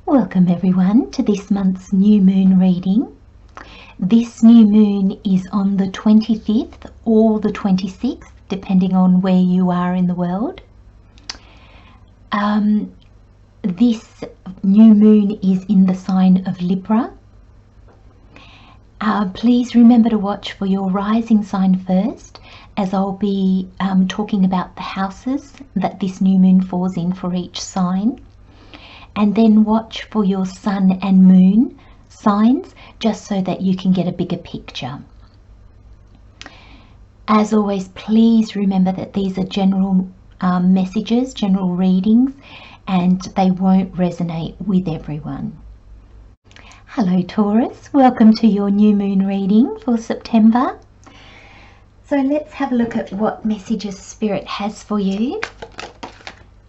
Welcome everyone to this month's new moon reading. This new moon is on the 25th or the 26th, depending on where you are in the world. This new moon is in the sign of Libra. Please remember to watch for your rising sign first, as I'll be talking about the houses that this new moon falls in for each sign. And then watch for your sun and moon signs, just so that you can get a bigger picture. As always, please remember that these are general messages, general readings, and they won't resonate with everyone. Hello Taurus, welcome to your new moon reading for September. So let's have a look at what messages Spirit has for you.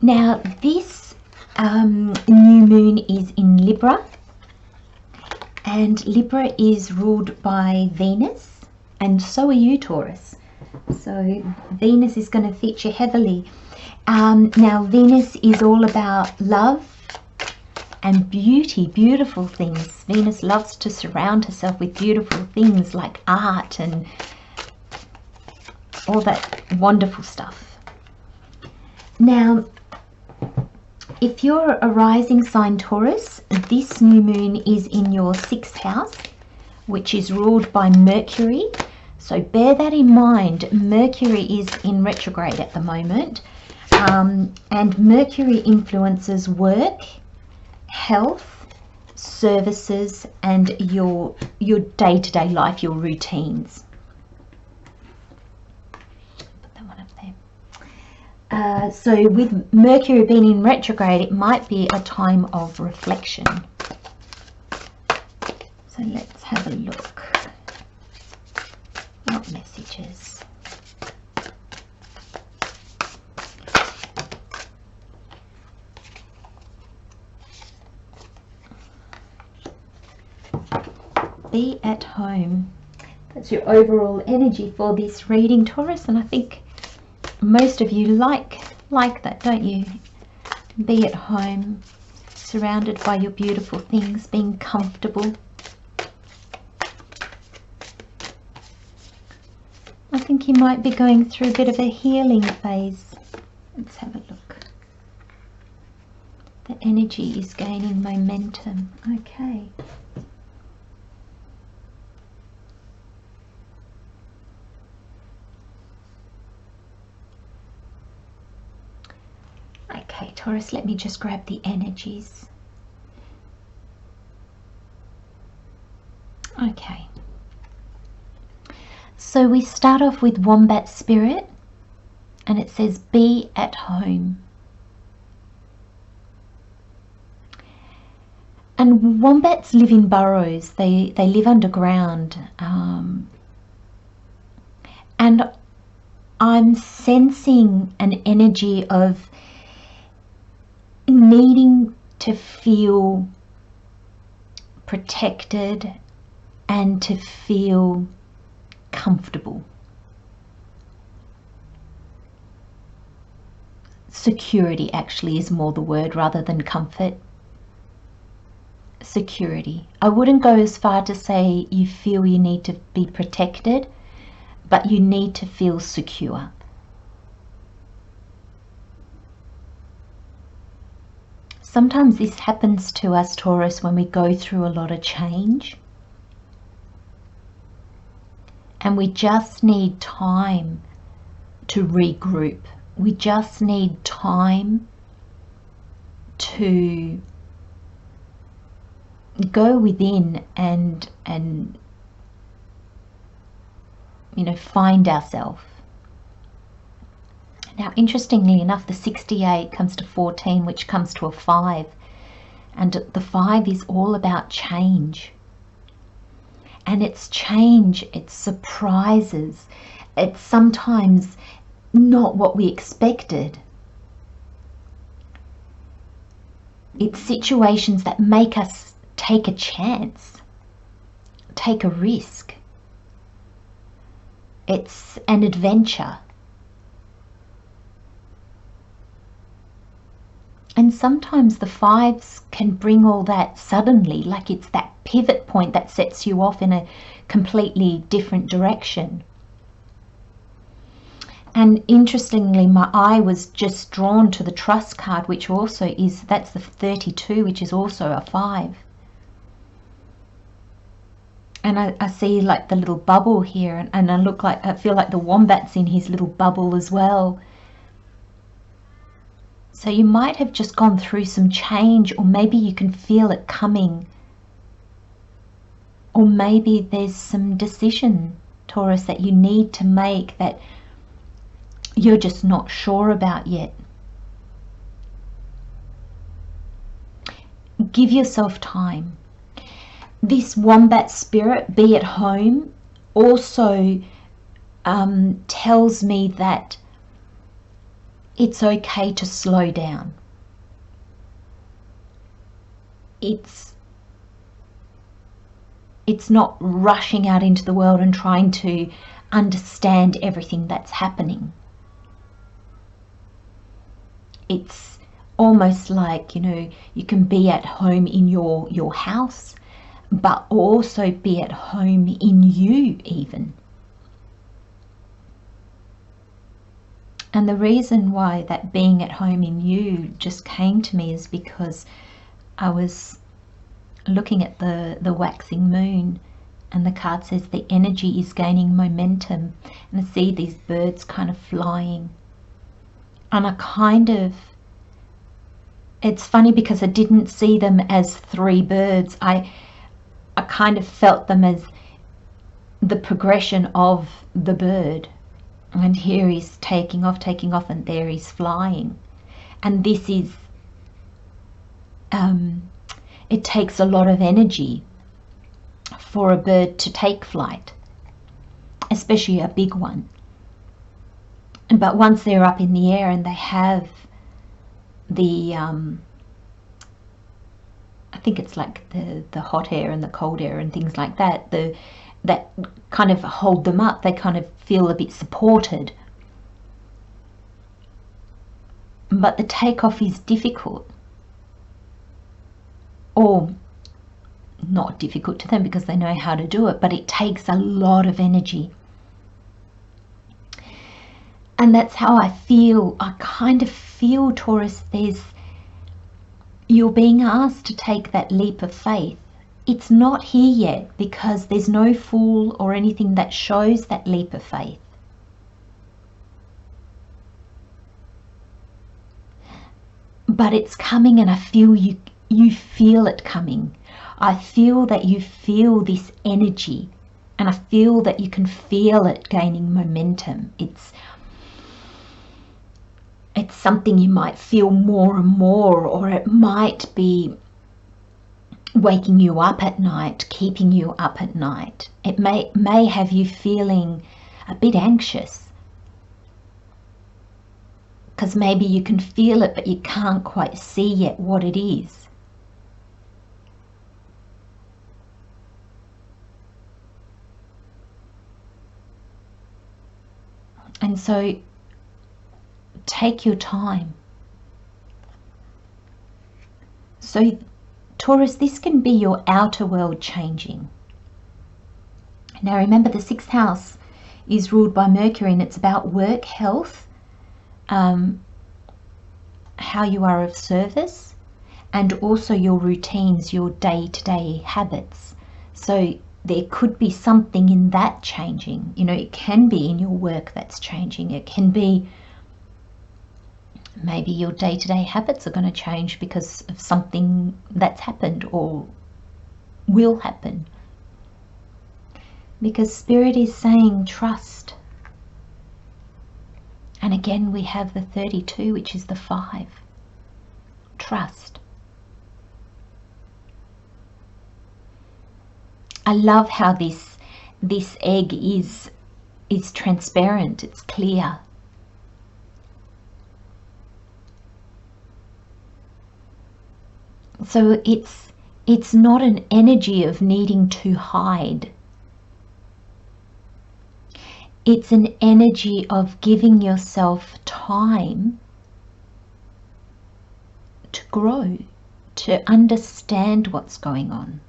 Now this new moon is in Libra, and Libra is ruled by Venus, and so are you, Taurus. So Venus is going to feature heavily. Now Venus is all about love and beauty, beautiful things. Venus loves to surround herself with beautiful things like art and all that wonderful stuff. Now if you're a rising sign Taurus, this new moon is in your 6th house, which is ruled by Mercury. So bear that in mind. Mercury is in retrograde at the moment, and Mercury influences work, health, services, and your day-to-day life, your routines. So with Mercury being in retrograde, it might be a time of reflection. So let's have a look. What messages? Be at home. That's your overall energy for this reading, Taurus, and I think most of you like that, don't you? Be at home, surrounded by your beautiful things, being comfortable. I think you might be going through a bit of a healing phase. Let's have a look. The energy is gaining momentum. Okay. Okay, Taurus, let me just grab the energies. Okay. So we start off with Wombat Spirit, and it says, be at home. And wombats live in burrows. They live underground. And I'm sensing an energy of needing to feel protected and to feel comfortable. Security actually is more the word rather than comfort. Security. I wouldn't go as far to say you feel you need to be protected, but you need to feel secure. Sometimes this happens to us, Taurus, when we go through a lot of change. And we just need time to regroup. We just need time to go within and you know, find ourselves. Now, interestingly enough, the 68 comes to 14, which comes to a 5. And the 5 is all about change. And it's change, it's surprises. It's sometimes not what we expected. It's situations that make us take a chance, take a risk. It's an adventure. And sometimes the fives can bring all that suddenly, like it's that pivot point that sets you off in a completely different direction. And interestingly, my eye was just drawn to the trust card, which also is, that's the 32, which is also a 5. And I see like the little bubble here, and I feel like the wombat's in his little bubble as well. So you might have just gone through some change, or maybe you can feel it coming. Or maybe there's some decision, Taurus, that you need to make that you're just not sure about yet. Give yourself time. This wombat spirit, be at home, also tells me that it's okay to slow down. It's not rushing out into the world and trying to understand everything that's happening. It's almost like, you know, you can be at home in your house, but also be at home in you even. And the reason why that being at home in you just came to me is because I was looking at the waxing moon, and the card says the energy is gaining momentum, and I see these birds kind of flying, and it's funny because I didn't see them as 3 birds. I kind of felt them as the progression of the bird. And here he's taking off, and there he's flying. And this is, it takes a lot of energy for a bird to take flight, especially a big one. But once they're up in the air and they have the, I think it's like the hot air and the cold air and things like that, that kind of hold them up, they kind of feel a bit supported. But the takeoff is difficult, or not difficult to them because they know how to do it, but it takes a lot of energy. And that's how I feel. I kind of feel, Taurus, you're being asked to take that leap of faith. It's not here yet because there's no fool or anything that shows that leap of faith. But it's coming, and I feel you feel it coming. I feel that you feel this energy, and I feel that you can feel it gaining momentum. It's something you might feel more and more, or it might be waking you up at night, keeping you up at night. It may have you feeling a bit anxious because maybe you can feel it but you can't quite see yet what it is. And so take your time. So Taurus, this can be your outer world changing. Now remember, the 6th house is ruled by Mercury, and it's about work, health, how you are of service, and also your routines, your day-to-day habits. So there could be something in that changing. You know, it can be in your work that's changing. It can be maybe your day-to-day habits are going to change because of something that's happened or will happen. Because Spirit is saying trust. And again, we have the 32, which is the 5. Trust. I love how this egg is transparent. It's clear. So it's not an energy of needing to hide. It's an energy of giving yourself time grow, to understand what's going on.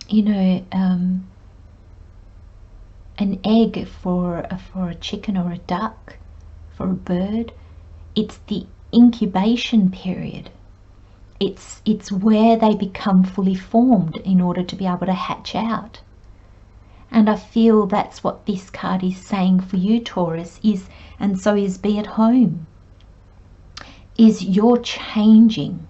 You know, an egg for a chicken or a duck, for a bird, it's the incubation period. It's where they become fully formed in order to be able to hatch out. And I feel that's what this card is saying for you, Taurus, is, and so is Be at Home, is you're changing.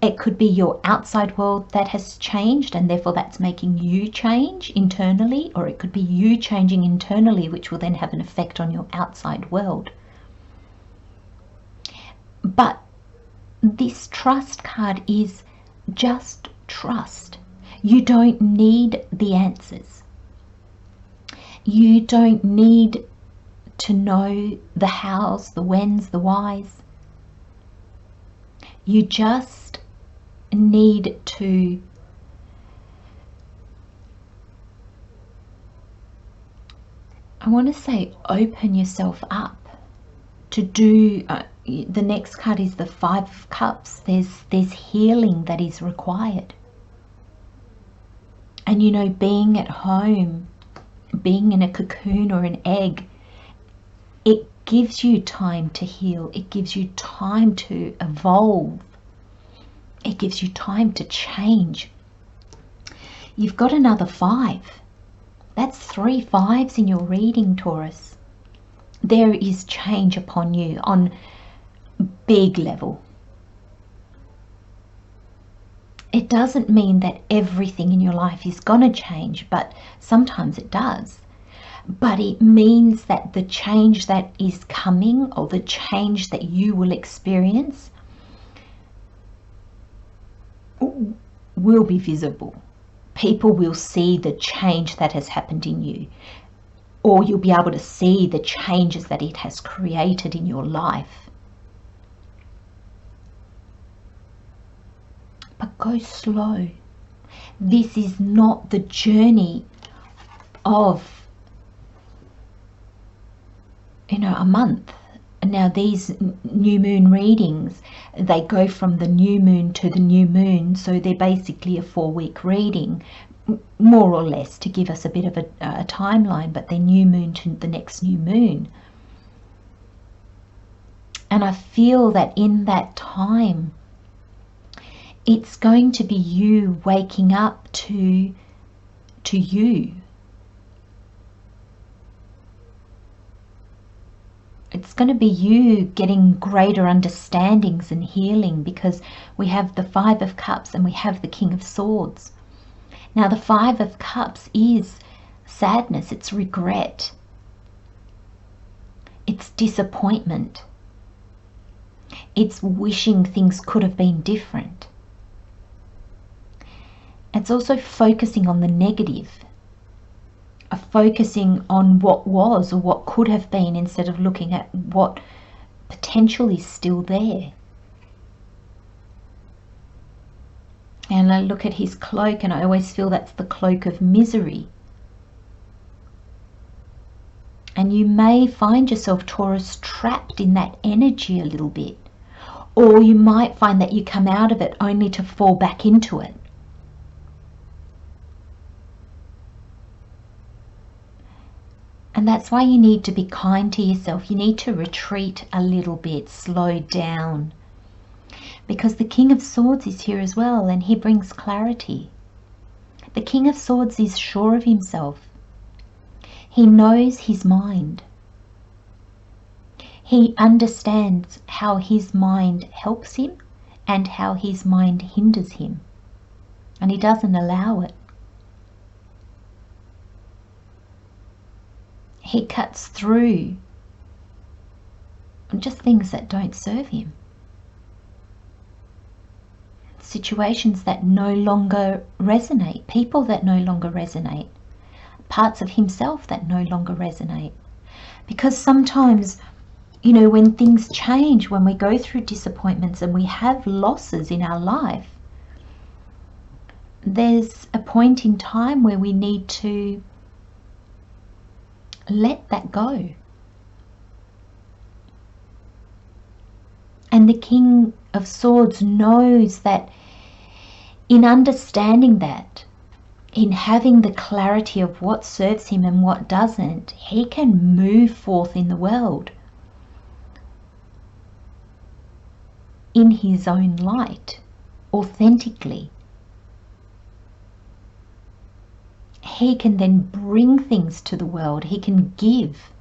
It could be your outside world that has changed, and therefore that's making you change internally, or it could be you changing internally, which will then have an effect on your outside world. But this trust card is just trust. You don't need the answers. You don't need to know the hows, the whens, the whys. You just need to open yourself up to do the next card is the Five of Cups. There's healing that is required. And you know, being at home, being in a cocoon or an egg, it gives you time to heal. It gives you time to evolve. It gives you time to change. You've got another 5. That's 3 5s in your reading, Taurus. There is change upon you on big level. It doesn't mean that everything in your life is going to change, but sometimes it does. But it means that the change that is coming, or the change that you will experience, will be visible. People will see the change that has happened in you, or you'll be able to see the changes that it has created in your life. But go slow. This is not the journey of, you know, a month. Now these new moon readings, they go from the new moon to the new moon, so they're basically a 4-week reading, more or less, to give us a bit of a timeline, but they're new moon to the next new moon. And I feel that in that time, it's going to be you waking up to you. It's going to be you getting greater understandings and healing, because we have the 5 of Cups and we have the King of Swords. Now the 5 of Cups is sadness, it's regret, it's disappointment, it's wishing things could have been different. It's also focusing on the negative, focusing on what was or what could have been, instead of looking at what potential is still there. And I look at his cloak and I always feel that's the cloak of misery. And you may find yourself, Taurus, trapped in that energy a little bit. Or you might find that you come out of it only to fall back into it. And that's why you need to be kind to yourself. You need to retreat a little bit, slow down. Because the King of Swords is here as well, and he brings clarity. The King of Swords is sure of himself. He knows his mind. He understands how his mind helps him and how his mind hinders him. And he doesn't allow it. He cuts through just things that don't serve him. Situations that no longer resonate, people that no longer resonate, parts of himself that no longer resonate. Because sometimes, you know, when things change, when we go through disappointments and we have losses in our life, there's a point in time where we need to let that go. And the King of Swords knows that in understanding that, in having the clarity of what serves him and what doesn't, he can move forth in the world in his own light, authentically. He can then bring things to the world. He can give,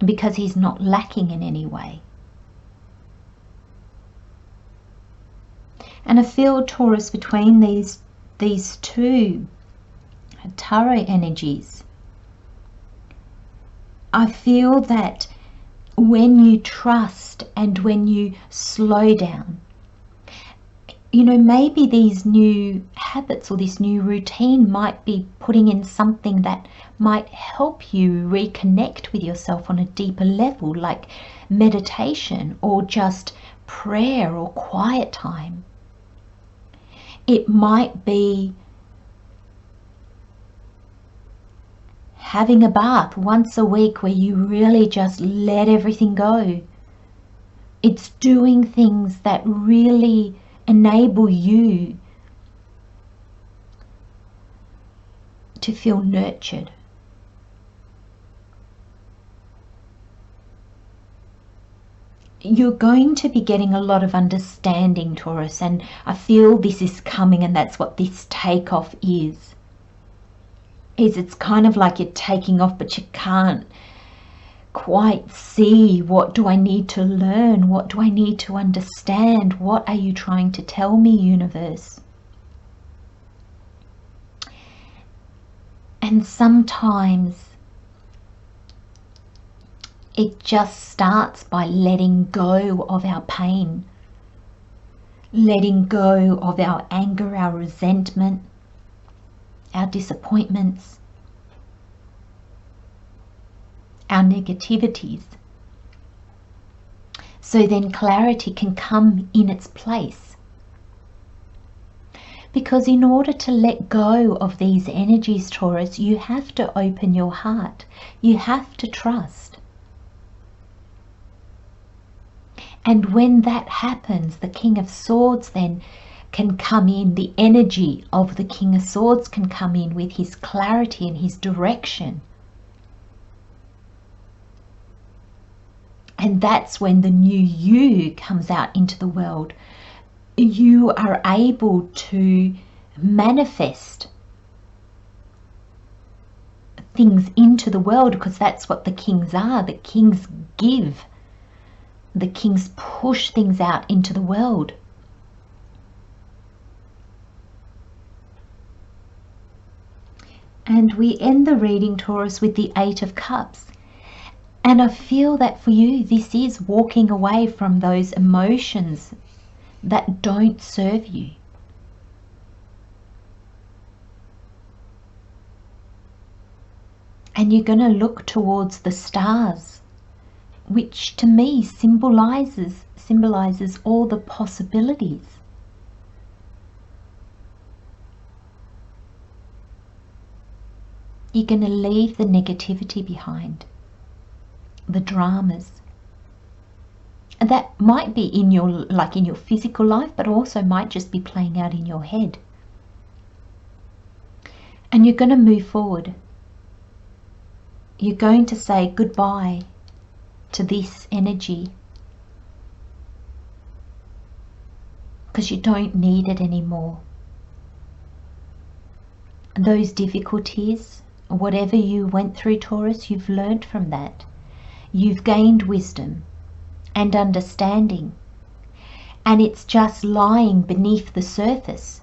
because he's not lacking in any way. And I feel, Taurus, between these two tarot energies, I feel that when you trust and when you slow down, you know, maybe these new habits or this new routine might be putting in something that might help you reconnect with yourself on a deeper level, like meditation or just prayer or quiet time. It might be having a bath once a week where you really just let everything go. It's doing things that really enable you to feel nurtured. You're going to be getting a lot of understanding, Taurus, and I feel this is coming, and that's what this takeoff is. It's kind of like you're taking off, but you can't quite see, what do I need to learn? What do I need to understand? What are you trying to tell me, universe? And sometimes it just starts by letting go of our pain, letting go of our anger, our resentment, our disappointments, our negativities. So then clarity can come in its place. Because in order to let go of these energies, Taurus, you have to open your heart. You have to trust. And when that happens, the King of Swords then can come in, the energy of the King of Swords can come in with his clarity and his direction. And that's when the new you comes out into the world. You are able to manifest things into the world, because that's what the kings are. The kings give. The kings push things out into the world. And we end the reading, Taurus, with the Eight of Cups. And I feel that for you, this is walking away from those emotions that don't serve you. And you're going to look towards the stars, which to me symbolizes all the possibilities. You're going to leave the negativity behind, the dramas. And that might be in your physical life, but also might just be playing out in your head. And you're going to move forward. You're going to say goodbye to this energy, because you don't need it anymore. Those difficulties, whatever you went through, Taurus, you've learned from that. You've gained wisdom and understanding, and it's just lying beneath the surface,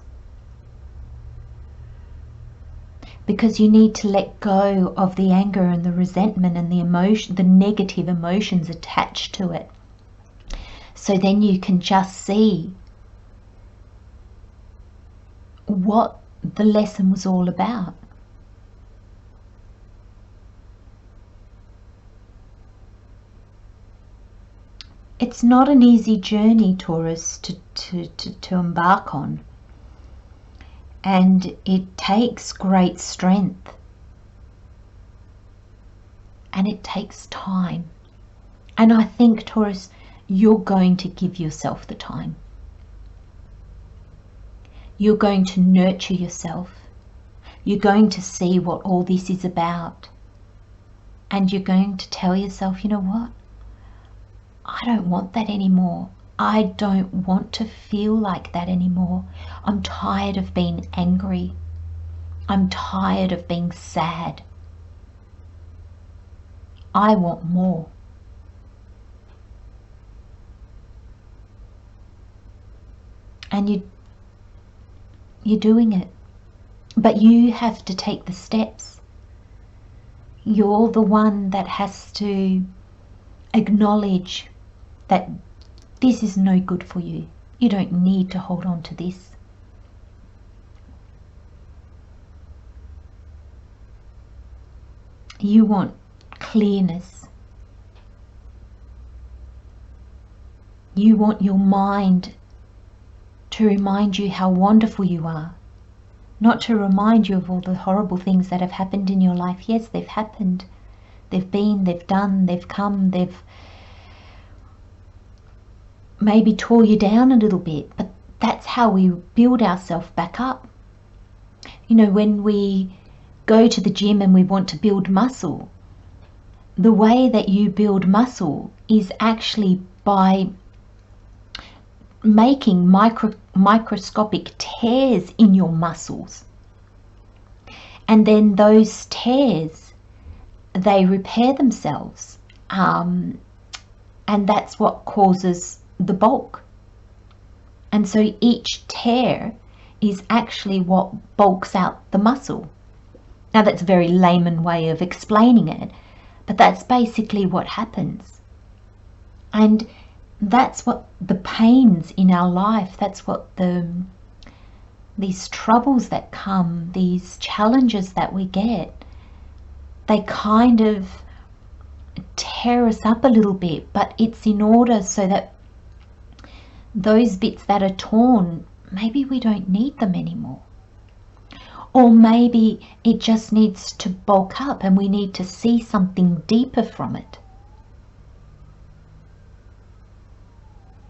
because you need to let go of the anger and the resentment and the emotion, the negative emotions attached to it. So then you can just see what the lesson was all about. It's not an easy journey, Taurus, to embark on. And it takes great strength and it takes time. And I think, Taurus, you're going to give yourself the time. You're going to nurture yourself. You're going to see what all this is about. And you're going to tell yourself, you know what? I don't want that anymore. I don't want to feel like that anymore. I'm tired of being angry. I'm tired of being sad. I want more. And you're doing it. But you have to take the steps. You're the one that has to acknowledge that this is no good for you. You don't need to hold on to this. You want clearness. You want your mind to remind you how wonderful you are. Not to remind you of all the horrible things that have happened in your life. Yes, they've happened. They've been, they've done, they've come, they've maybe tore you down a little bit. But that's how we build ourselves back up. You know, when we go to the gym and we want to build muscle, the way that you build muscle is actually by making microscopic tears in your muscles. And then those tears, they repair themselves. And that's what causes the bulk. And so each tear is actually what bulks out the muscle. Now that's a very layman way of explaining it, but that's basically what happens. And that's what the pains in our life, that's what these troubles that come, these challenges that we get, they kind of tear us up a little bit, but it's in order so that those bits that are torn, maybe we don't need them anymore. Or maybe it just needs to bulk up and we need to see something deeper from it.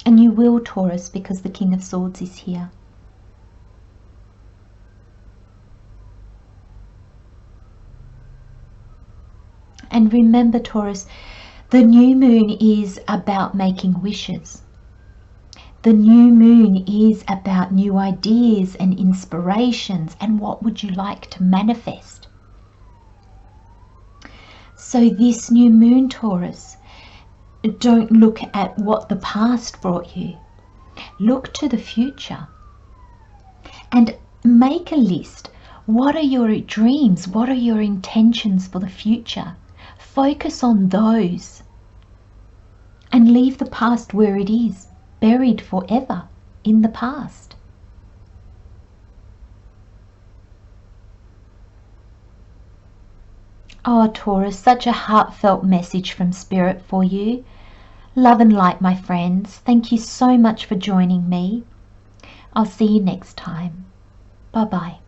And you will, Taurus, because the King of Swords is here. And remember, Taurus, the new moon is about making wishes. The new moon is about new ideas and inspirations and what would you like to manifest. So this new moon, Taurus, don't look at what the past brought you. Look to the future and make a list. What are your dreams? What are your intentions for the future? Focus on those and leave the past where it is, buried forever in the past. Oh, Taurus, such a heartfelt message from Spirit for you. Love and light, my friends. Thank you so much for joining me. I'll see you next time. Bye-bye.